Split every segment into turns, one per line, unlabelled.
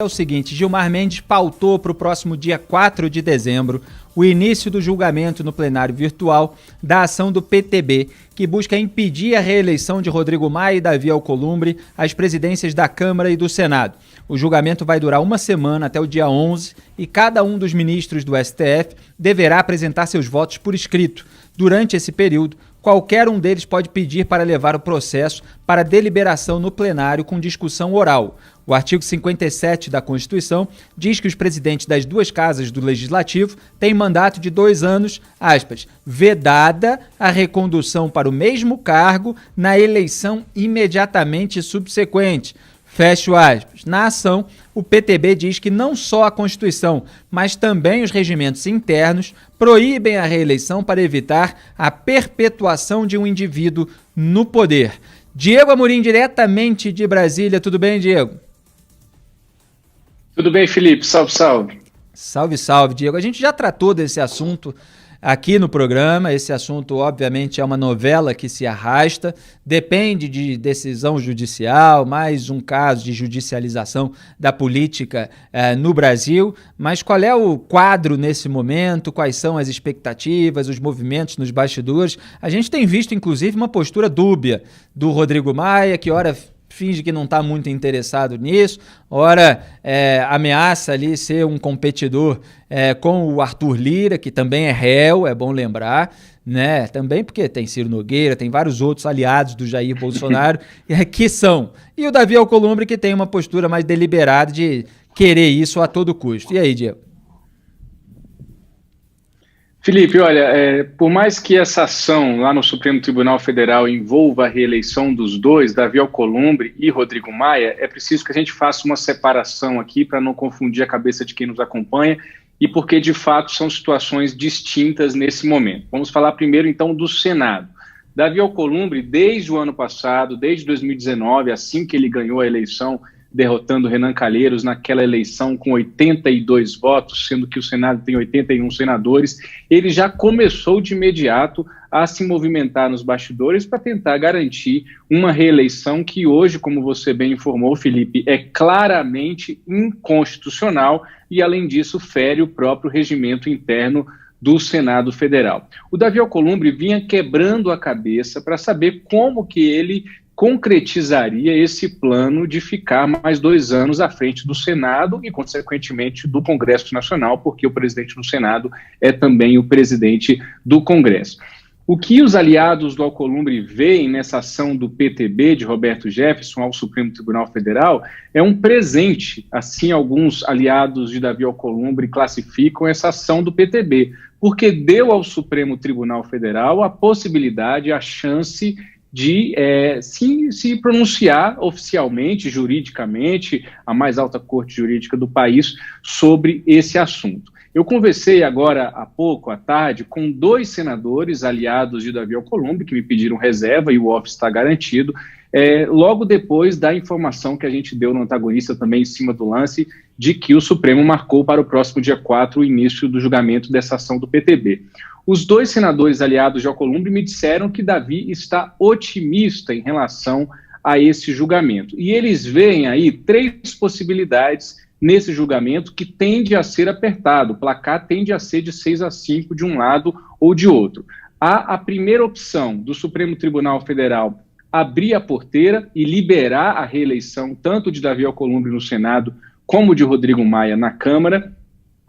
É o seguinte, Gilmar Mendes pautou para o próximo dia 4 de dezembro o início do julgamento no plenário virtual da ação do PTB, que busca impedir a reeleição de Rodrigo Maia e Davi Alcolumbre às presidências da Câmara e do Senado. O julgamento vai durar uma semana até o dia 11 e cada um dos ministros do STF deverá apresentar seus votos por escrito. Durante esse período, qualquer um deles pode pedir para levar o processo para deliberação no plenário com discussão oral. O artigo 57 da Constituição diz que os presidentes das duas casas do Legislativo têm mandato de 2 anos, vedada a recondução para o mesmo cargo na eleição imediatamente subsequente. Fecho aspas. Na ação, o PTB diz que não só a Constituição, mas também os regimentos internos proíbem a reeleição para evitar a perpetuação de um indivíduo no poder. Diego Amorim, diretamente de Brasília. Tudo bem, Diego?
Tudo bem, Felipe. Salve, salve.
Salve, salve, Diego. A gente já tratou desse assunto aqui no programa. Esse assunto, obviamente, é uma novela que se arrasta, depende de decisão judicial, mais um caso de judicialização da política no Brasil. Mas qual é o quadro nesse momento? Quais são as expectativas, os movimentos nos bastidores? A gente tem visto, inclusive, uma postura dúbia do Rodrigo Maia, que ora finge que não está muito interessado nisso, ora ameaça ali ser um competidor com o Arthur Lira, que também é réu, é bom lembrar, né? Também porque tem Ciro Nogueira, tem vários outros aliados do Jair Bolsonaro que são. E o Davi Alcolumbre, que tem uma postura mais deliberada de querer isso a todo custo. E aí, Diego?
Felipe, olha, por mais que essa ação lá no Supremo Tribunal Federal envolva a reeleição dos dois, Davi Alcolumbre e Rodrigo Maia, é preciso que a gente faça uma separação aqui para não confundir a cabeça de quem nos acompanha e porque, de fato, são situações distintas nesse momento. Vamos falar primeiro, então, do Senado. Davi Alcolumbre, desde o ano passado, desde 2019, assim que ele ganhou a eleição, derrotando Renan Calheiros naquela eleição com 82 votos, sendo que o Senado tem 81 senadores, ele já começou de imediato a se movimentar nos bastidores para tentar garantir uma reeleição que hoje, como você bem informou, Felipe, é claramente inconstitucional e, além disso, fere o próprio regimento interno do Senado Federal. O Davi Alcolumbre vinha quebrando a cabeça para saber como que ele concretizaria esse plano de ficar mais 2 anos à frente do Senado e, consequentemente, do Congresso Nacional, porque o presidente do Senado é também o presidente do Congresso. O que os aliados do Alcolumbre veem nessa ação do PTB, de Roberto Jefferson, ao Supremo Tribunal Federal, é um presente. Assim, alguns aliados de Davi Alcolumbre classificam essa ação do PTB, porque deu ao Supremo Tribunal Federal a possibilidade, a chance de se pronunciar oficialmente, juridicamente, a mais alta corte jurídica do país, sobre esse assunto. Eu conversei agora há pouco, à tarde, com 2 senadores aliados de Davi Alcolumbre, que me pediram reserva e o office está garantido, logo depois da informação que a gente deu no antagonista também em cima do lance, de que o Supremo marcou para o próximo dia 4 o início do julgamento dessa ação do PTB. Os 2 senadores aliados de Alcolumbre me disseram que Davi está otimista em relação a esse julgamento. E eles veem aí 3 possibilidades nesse julgamento que tende a ser apertado. O placar tende a ser de 6-5 de um lado ou de outro. Há a primeira opção do Supremo Tribunal Federal abrir a porteira e liberar a reeleição tanto de Davi Alcolumbre no Senado como de Rodrigo Maia na Câmara.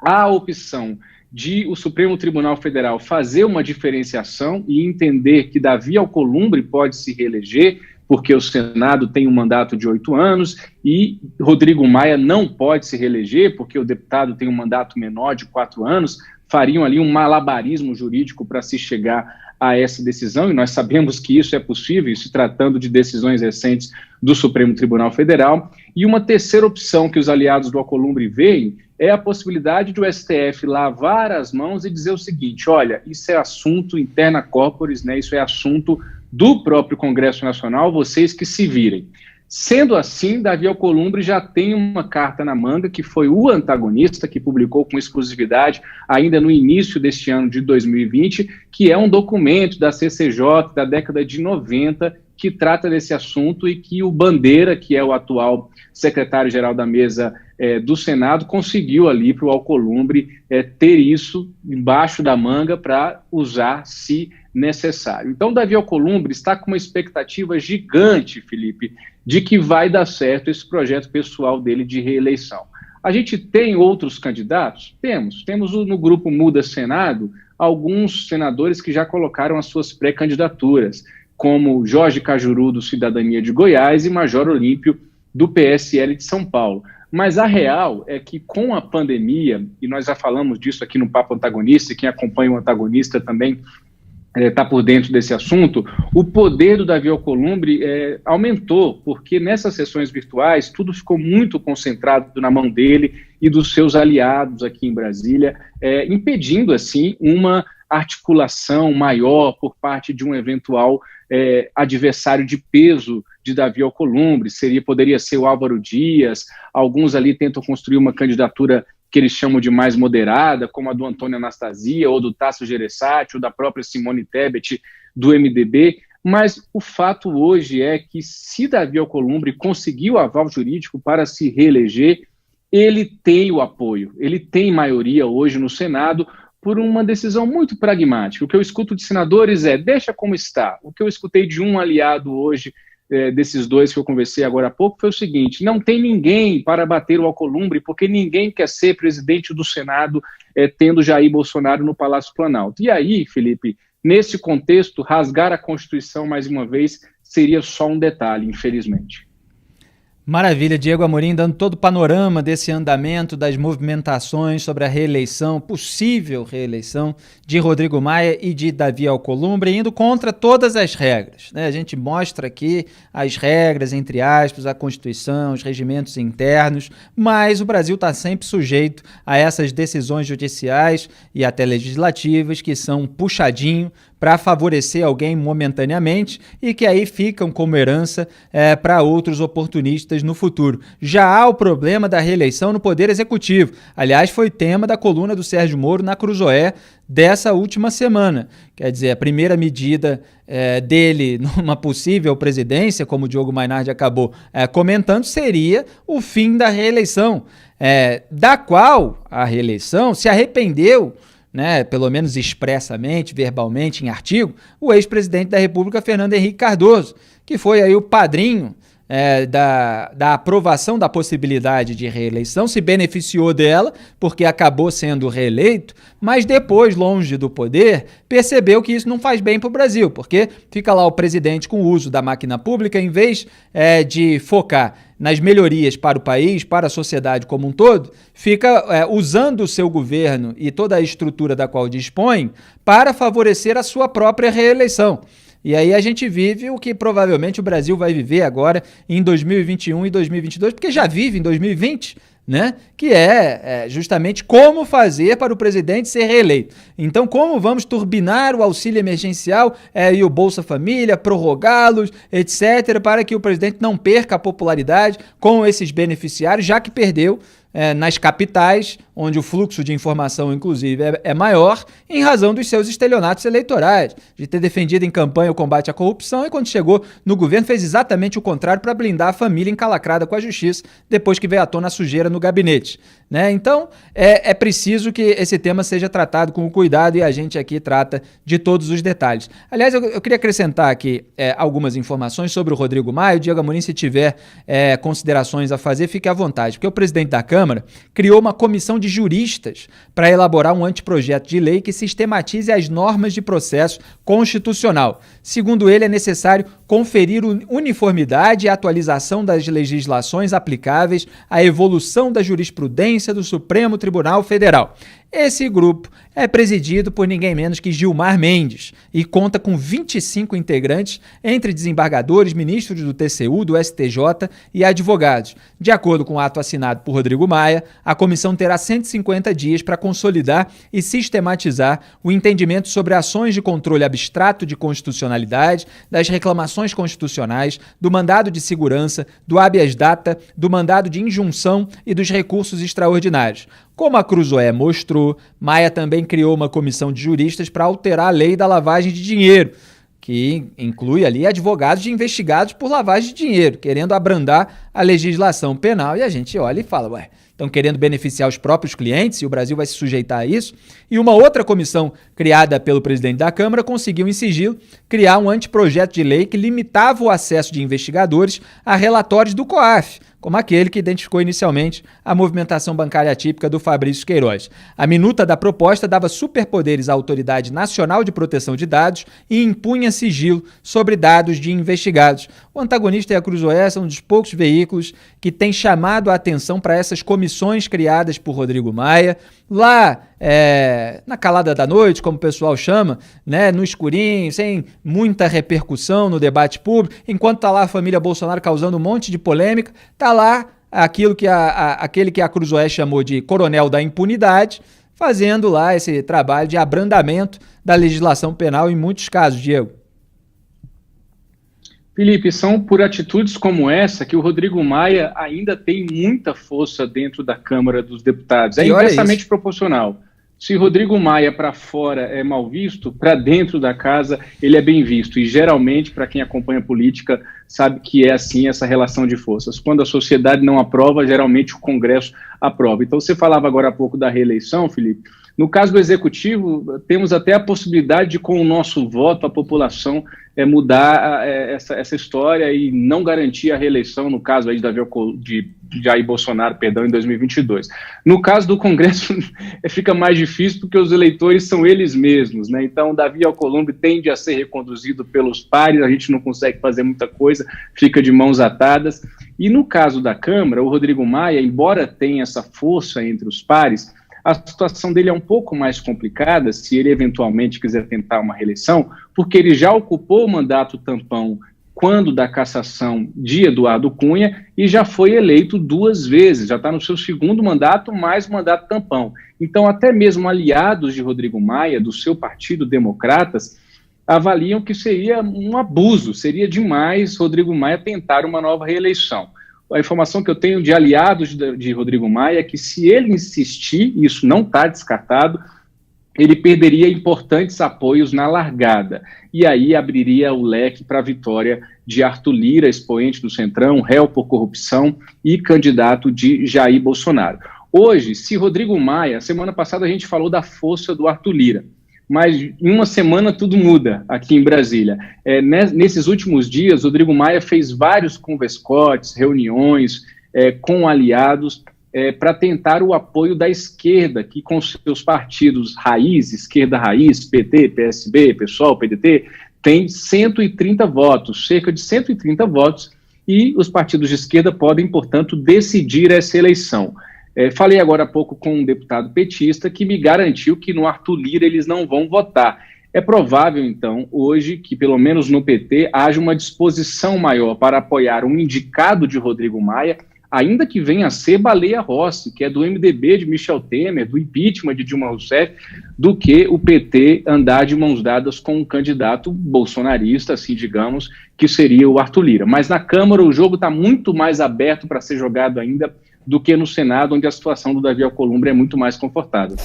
Há a opção de o Supremo Tribunal Federal fazer uma diferenciação e entender que Davi Alcolumbre pode se reeleger, porque o Senado tem um mandato de 8 anos, e Rodrigo Maia não pode se reeleger, porque o deputado tem um mandato menor de 4 anos, fariam ali um malabarismo jurídico para se chegar a essa decisão, e nós sabemos que isso é possível, se tratando de decisões recentes do Supremo Tribunal Federal. E uma terceira opção que os aliados do Alcolumbre veem é a possibilidade de o STF lavar as mãos e dizer o seguinte: olha, isso é assunto interna corporis, né? Isso é assunto do próprio Congresso Nacional, vocês que se virem. Sendo assim, Davi Alcolumbre já tem uma carta na manga, que foi o antagonista, que publicou com exclusividade ainda no início deste ano de 2020, que é um documento da CCJ da década de 90, que trata desse assunto e que o Bandeira, que é o atual secretário-geral da mesa do Senado, conseguiu ali para o Alcolumbre ter isso embaixo da manga para usar se necessário. Então, Davi Alcolumbre está com uma expectativa gigante, Felipe, de que vai dar certo esse projeto pessoal dele de reeleição. A gente tem outros candidatos? Temos no grupo Muda Senado alguns senadores que já colocaram as suas pré-candidaturas, como Jorge Cajuru, do Cidadania de Goiás, e Major Olímpio, do PSL de São Paulo. Mas a real é que com a pandemia, e nós já falamos disso aqui no Papo Antagonista, e quem acompanha o Antagonista também está por dentro desse assunto, o poder do Davi Alcolumbre aumentou, porque nessas sessões virtuais tudo ficou muito concentrado na mão dele e dos seus aliados aqui em Brasília, impedindo assim uma articulação maior por parte de um eventual adversário de peso de Davi Alcolumbre. Poderia ser o Álvaro Dias. Alguns ali tentam construir uma candidatura que eles chamam de mais moderada, como a do Antônio Anastasia, ou do Tasso Gereissati, ou da própria Simone Tebet, do MDB, mas o fato hoje é que se Davi Alcolumbre conseguiu o aval jurídico para se reeleger, ele tem o apoio, ele tem maioria hoje no Senado por uma decisão muito pragmática. O que eu escuto de senadores deixa como está. O que eu escutei de um aliado hoje, desses dois que eu conversei agora há pouco, foi o seguinte: não tem ninguém para bater o Alcolumbre, porque ninguém quer ser presidente do Senado tendo Jair Bolsonaro no Palácio Planalto. E aí, Felipe, nesse contexto, rasgar a Constituição mais uma vez seria só um detalhe, infelizmente.
Maravilha, Diego Amorim dando todo o panorama desse andamento, das movimentações sobre a reeleição, possível reeleição de Rodrigo Maia e de Davi Alcolumbre, indo contra todas as regras, né? A gente mostra aqui as regras, entre aspas, a Constituição, os regimentos internos, mas o Brasil está sempre sujeito a essas decisões judiciais e até legislativas que são puxadinho para favorecer alguém momentaneamente e que aí ficam como herança para outros oportunistas no futuro. Já há o problema da reeleição no Poder Executivo. Aliás, foi tema da coluna do Sérgio Moro na Cruzoé dessa última semana. Quer dizer, a primeira medida dele numa possível presidência, como o Diogo Mainardi acabou comentando, seria o fim da reeleição, da qual a reeleição se arrependeu, né, pelo menos expressamente, verbalmente, em artigo, o ex-presidente da República, Fernando Henrique Cardoso, que foi aí o padrinho da aprovação da possibilidade de reeleição, se beneficiou dela, porque acabou sendo reeleito, mas depois, longe do poder, percebeu que isso não faz bem para o Brasil, porque fica lá o presidente com o uso da máquina pública, em vez de focar nas melhorias para o país, para a sociedade como um todo, fica usando o seu governo e toda a estrutura da qual dispõe para favorecer a sua própria reeleição. E aí a gente vive o que provavelmente o Brasil vai viver agora em 2021 e 2022, porque já vive em 2020, né? Que é justamente como fazer para o presidente ser reeleito. Então, como vamos turbinar o auxílio emergencial e o Bolsa Família, prorrogá-los, etc., para que o presidente não perca a popularidade com esses beneficiários, já que perdeu nas capitais, onde o fluxo de informação, inclusive, é maior, em razão dos seus estelionatos eleitorais, de ter defendido em campanha o combate à corrupção e, quando chegou no governo, fez exatamente o contrário para blindar a família encalacrada com a justiça, depois que veio à tona a sujeira no gabinete, né? Então, é preciso que esse tema seja tratado com cuidado e a gente aqui trata de todos os detalhes. Aliás, eu queria acrescentar aqui algumas informações sobre o Rodrigo Maia. O Diego Amorim, se tiver considerações a fazer, fique à vontade, porque o presidente da Câmara criou uma comissão de juristas para elaborar um anteprojeto de lei que sistematize as normas de processo constitucional. Segundo ele, é necessário conferir uniformidade e atualização das legislações aplicáveis à evolução da jurisprudência do Supremo Tribunal Federal. Esse grupo é presidido por ninguém menos que Gilmar Mendes e conta com 25 integrantes, entre desembargadores, ministros do TCU, do STJ e advogados. De acordo com o ato assinado por Rodrigo Maia, a comissão terá 150 dias para consolidar e sistematizar o entendimento sobre ações de controle abstrato de constitucionalidade, das reclamações constitucionais, do mandado de segurança, do habeas data, do mandado de injunção e dos recursos extraordinários. Como a Cruzoé mostrou, Maia também criou uma comissão de juristas para alterar a lei da lavagem de dinheiro, que inclui ali advogados de investigados por lavagem de dinheiro, querendo abrandar a legislação penal. E a gente olha e fala, ué, estão querendo beneficiar os próprios clientes e o Brasil vai se sujeitar a isso? E uma outra comissão criada pelo presidente da Câmara conseguiu, em sigilo, criar um anteprojeto de lei que limitava o acesso de investigadores a relatórios do COAF, como aquele que identificou inicialmente a movimentação bancária atípica do Fabrício Queiroz. A minuta da proposta dava superpoderes à Autoridade Nacional de Proteção de Dados e impunha sigilo sobre dados de investigados. O Antagonista e a Cruzoé são um dos poucos veículos que têm chamado a atenção para essas comissões criadas por Rodrigo Maia, lá na calada da noite, como o pessoal chama, né, no escurinho, sem muita repercussão no debate público, enquanto está lá a família Bolsonaro causando um monte de polêmica, está lá aquele que a Cruzoé chamou de coronel da impunidade, fazendo lá esse trabalho de abrandamento da legislação penal em muitos casos, Diego.
Felipe, são por atitudes como essa que o Rodrigo Maia ainda tem muita força dentro da Câmara dos Deputados. É inversamente proporcional. Se Rodrigo Maia para fora é mal visto, para dentro da casa ele é bem visto. E geralmente, para quem acompanha a política, sabe que é assim essa relação de forças. Quando a sociedade não aprova, geralmente o Congresso aprova. Então você falava agora há pouco da reeleição, Felipe. No caso do Executivo, temos até a possibilidade de, com o nosso voto, a população mudar essa história e não garantir a reeleição, no caso aí de Jair Bolsonaro, em 2022. No caso do Congresso, fica mais difícil porque os eleitores são eles mesmos, né? Então, Davi Alcolumbre tende a ser reconduzido pelos pares, a gente não consegue fazer muita coisa, fica de mãos atadas. E no caso da Câmara, o Rodrigo Maia, embora tenha essa força entre os pares, a situação dele é um pouco mais complicada se ele eventualmente quiser tentar uma reeleição, porque ele já ocupou o mandato tampão quando da cassação de Eduardo Cunha e já foi eleito 2 vezes, já está no seu 2º mandato, mais mandato tampão. Então, até mesmo aliados de Rodrigo Maia, do seu partido Democratas, avaliam que seria um abuso, seria demais Rodrigo Maia tentar uma nova reeleição. A informação que eu tenho de aliados de Rodrigo Maia é que se ele insistir, isso não está descartado, ele perderia importantes apoios na largada. E aí abriria o leque para a vitória de Arthur Lira, expoente do Centrão, réu por corrupção e candidato de Jair Bolsonaro. Hoje, se Rodrigo Maia, semana passada a gente falou da força do Arthur Lira, mas em uma semana tudo muda aqui em Brasília. Nesses últimos dias, Rodrigo Maia fez vários converscotes, reuniões com aliados para tentar o apoio da esquerda, que com seus partidos raiz, esquerda raiz, PT, PSB, PSOL, PDT, tem 130 votos, cerca de 130 votos, e os partidos de esquerda podem, portanto, decidir essa eleição. Falei agora há pouco com um deputado petista que me garantiu que no Arthur Lira eles não vão votar. É provável, então, hoje, que pelo menos no PT haja uma disposição maior para apoiar um indicado de Rodrigo Maia, ainda que venha a ser Baleia Rossi, que é do MDB de Michel Temer, do impeachment de Dilma Rousseff, do que o PT andar de mãos dadas com um candidato bolsonarista, assim digamos, que seria o Arthur Lira. Mas na Câmara o jogo está muito mais aberto para ser jogado ainda do que no Senado, onde a situação do Davi Alcolumbre é muito mais confortável.